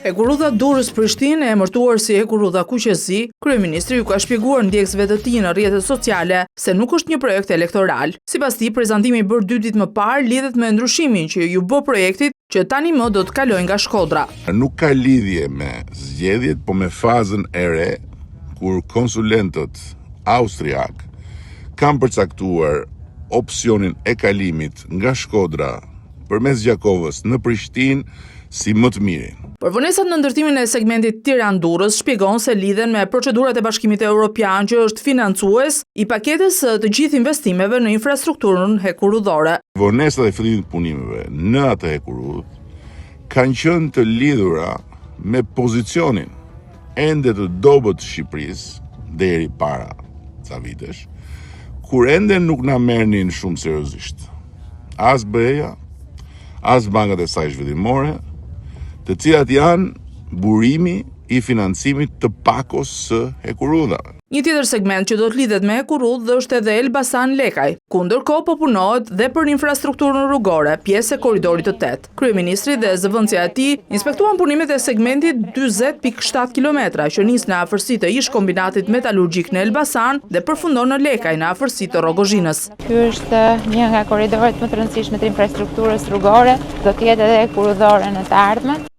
Hekurudha Durrës-Prishtinë, e emërtuar si Hekurudha Kuqezi, kryeministri ju ka shpjeguar ndjekësve të tij në rrjetet sociale se nuk është një projekt elektoral. Sipas tij, prezantimi i bërë 2 ditë më parë lidhet me ndryshimin që ju bë projektit që tani më do të kalojë nga Shkodra. Nuk ka lidhje me zgjedhjet, po me fazën e re, kur konsulentët austriak kanë përcaktuar opsionin e kalimit nga Shkodra përmes Gjakovës në Prishtinë si më të mirin. Për vonesat në ndërtimin e segmentit Tiranë-Durrës shpjegon se lidhen me procedurat e Bashkimit Evropian që është financues i paketës të gjithë investimeve në infrastrukturën hekurudhore. Vonesat e fillimit të punimeve në atë hekurudhë kanë qenë të lidhura me pozicionin ende të dobët të Shqipërisë deri para ca vitesh, kur ende nuk na merrnin shumë seriozisht. As BE-ja, as bankat e saj zhvillimore, të cilat janë burimi i financimit të pakos së hekurudhave. Një tjetër segment që do të lidhet me hekurudhë është edhe Elbasan Lekaj, ku ndërkohë po punohet dhe për infrastrukturën rrugore, pjesë e korridorit të 8. Kryeministri dhe zëvendësja e tij inspektuan punimet e segmentit 40.7 km që nis në afërsi të ish kombinatit metalurgjik në Elbasan dhe përfundon në Lekaj në afërsi të Rrogozhinës. Ky është një nga korridoret më të rëndësishme të infrastrukturës rrugore, do të jetë edhe hekurudhore në të ardhmen.